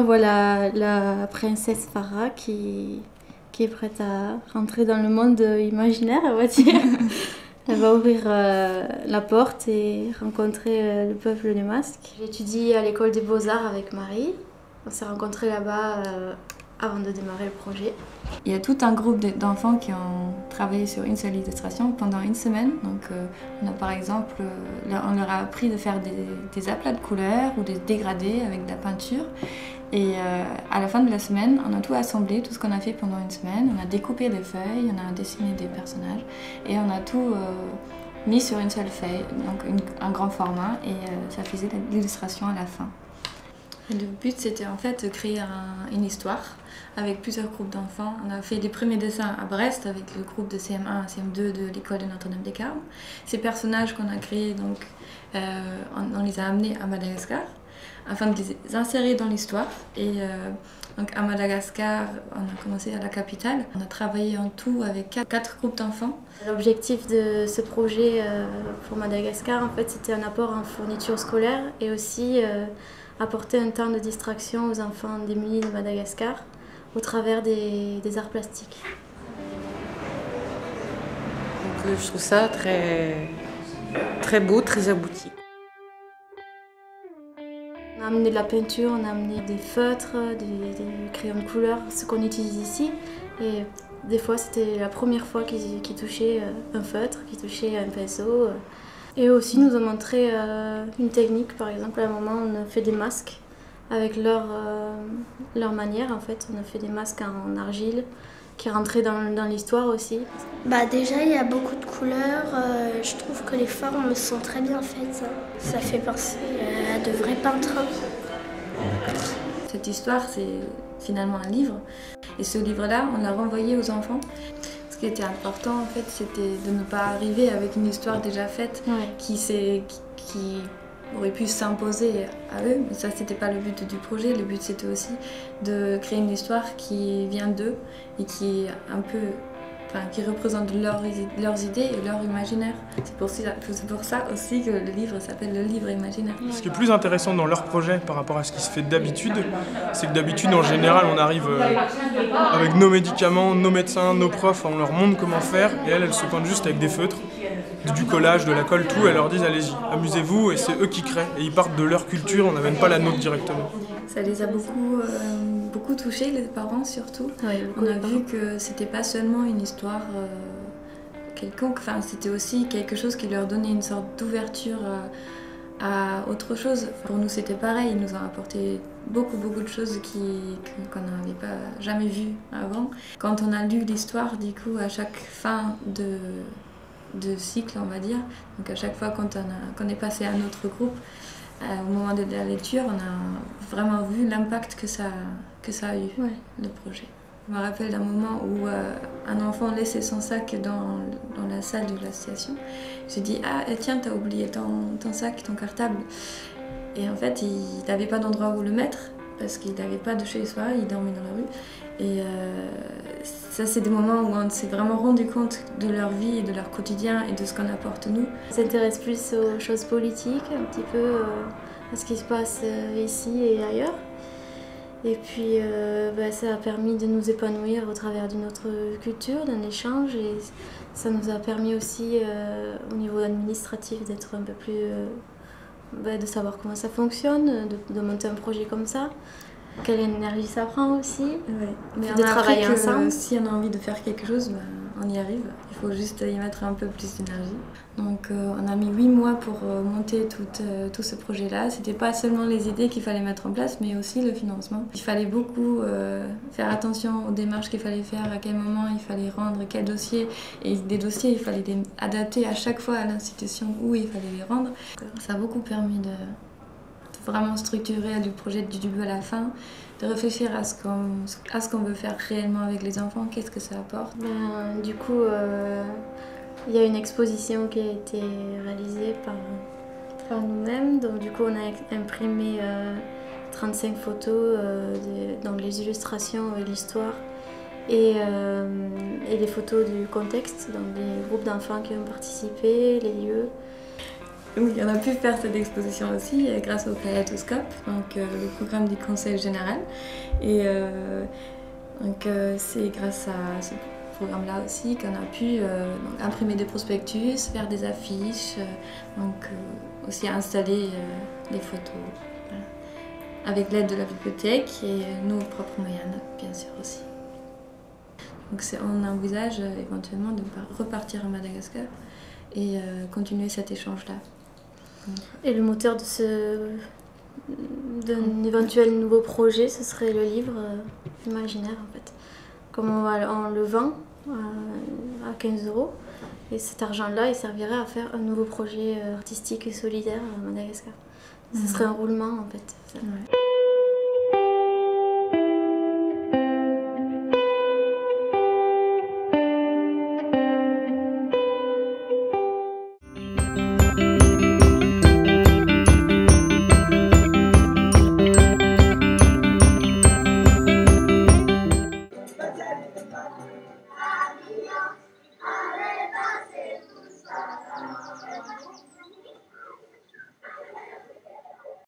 voit la princesse Farah qui est prête à rentrer dans le monde imaginaire, on va dire. Elle va ouvrir la porte et rencontrer le peuple des masques. J'étudie à l'école des Beaux-Arts avec Marie. On s'est rencontrés là-bas avant de démarrer le projet. Il y a tout un groupe d'enfants qui ont travaillé sur une seule illustration pendant une semaine. Donc, on a par exemple, on leur a appris de faire des aplats de couleurs ou des dégradés avec de la peinture. Et à la fin de la semaine, on a tout assemblé, tout ce qu'on a fait pendant une semaine. On a découpé des feuilles, on a dessiné des personnages et on a tout mis sur une seule feuille, donc un grand format, et ça faisait l'illustration à la fin. Et le but, c'était en fait de créer une histoire avec plusieurs groupes d'enfants. On a fait les premiers dessins à Brest avec le groupe de CM1 et CM2 de l'école de Notre-Dame-des-Carmes. Ces personnages qu'on a créés, donc, on les a amenés à Madagascar afin de les insérer dans l'histoire. Et donc à Madagascar, on a commencé à la capitale. On a travaillé en tout avec 4 groupes d'enfants. L'objectif de ce projet pour Madagascar, en fait, c'était un apport en fourniture scolaire et aussi apporter un temps de distraction aux enfants démunis de Madagascar au travers des arts plastiques. Donc, je trouve ça très, très beau, très abouti. On a amené de la peinture, on a amené des feutres, des crayons de couleur, ce qu'on utilise ici. Et des fois, c'était la première fois qu'ils touchaient un feutre, qu'ils touchaient un pinceau. Et aussi, nous ont montré une technique, par exemple, à un moment, on a fait des masques avec leur manière, en fait. On a fait des masques en argile qui rentraient dans l'histoire aussi. Déjà, il y a beaucoup de couleurs. Je trouve que les formes sont très bien faites. Ça fait penser à de vrais peintres. Cette histoire, c'est finalement un livre. Et ce livre-là, on l'a renvoyé aux enfants. Ce qui était important, en fait, c'était de ne pas arriver avec une histoire déjà faite qui aurait pu s'imposer à eux. Mais ça, c'était pas le but du projet. Le but, c'était aussi de créer une histoire qui vient d'eux et qui est un peu, qui représente leurs idées et leur imaginaire. C'est pour ça aussi que le livre s'appelle le livre imaginaire. Ce qui est plus intéressant dans leur projet par rapport à ce qui se fait d'habitude, c'est que d'habitude, en général, on arrive avec nos médicaments, nos médecins, nos profs, on leur montre comment faire, et elles se pointent juste avec des feutres, du collage, de la colle, tout, elles leur disent allez-y, amusez-vous, et c'est eux qui créent, et ils partent de leur culture, on n'amène pas la nôtre directement. Ça les a beaucoup touchés, les parents surtout. On a vu que c'était pas seulement une histoire quelconque, c'était aussi quelque chose qui leur donnait une sorte d'ouverture à autre chose. Pour nous, c'était pareil, ils nous ont apporté beaucoup de choses qu'on n'avait pas jamais vues avant. Quand on a lu l'histoire, du coup, à chaque fin de cycle, on va dire, donc à chaque fois qu'on est passé à un autre groupe, au moment de la lecture, on a vraiment vu l'impact que ça a eu, le projet. Je me rappelle d'un moment où un enfant laissait son sac dans la salle de l'association. J'ai dit « Ah, tiens, t'as oublié ton sac, ton cartable ». Et en fait, il n'avait pas d'endroit où le mettre, parce qu'il n'avait pas de chez soi, il dormait dans la rue. Et ça, c'est des moments où on s'est vraiment rendu compte de leur vie et de leur quotidien et de ce qu'on apporte nous. On s'intéresse plus aux choses politiques, un petit peu à ce qui se passe ici et ailleurs. Et puis ça a permis de nous épanouir au travers d'une autre culture, d'un échange. Et ça nous a permis aussi au niveau administratif d'être un peu plus... de savoir comment ça fonctionne, de monter un projet comme ça. Quelle énergie ça prend aussi, mais de travailler ensemble. Si on a envie de faire quelque chose, on y arrive. Il faut juste y mettre un peu plus d'énergie. Donc on a mis 8 mois pour monter tout ce projet-là. C'était pas seulement les idées qu'il fallait mettre en place, mais aussi le financement. Il fallait beaucoup faire attention aux démarches qu'il fallait faire, à quel moment il fallait rendre quel dossier. Et des dossiers, il fallait les adapter à chaque fois à l'institution où il fallait les rendre. Ça a beaucoup permis de vraiment structurer le projet du début à la fin, de réfléchir à ce qu'on veut faire réellement avec les enfants, qu'est-ce que ça apporte. Du coup, il y a une exposition qui a été réalisée par nous-mêmes. Donc du coup, on a imprimé 35 photos, donc les illustrations et l'histoire, et les photos du contexte, donc les groupes d'enfants qui ont participé, les lieux. Donc on a pu faire cette exposition aussi grâce au Kaléidoscope, donc le programme du Conseil général. Et donc c'est grâce à ce programme-là aussi qu'on a pu imprimer des prospectus, faire des affiches, aussi installer des photos. Voilà. Avec l'aide de la bibliothèque et nos propres moyens, bien sûr aussi. Donc on envisage éventuellement de repartir à Madagascar et continuer cet échange-là. Et le moteur d'un éventuel nouveau projet, ce serait le livre imaginaire en fait. Comme on le vend à 15 €, et cet argent-là, il servirait à faire un nouveau projet artistique et solidaire à Madagascar. Ce serait un roulement en fait. Ouais.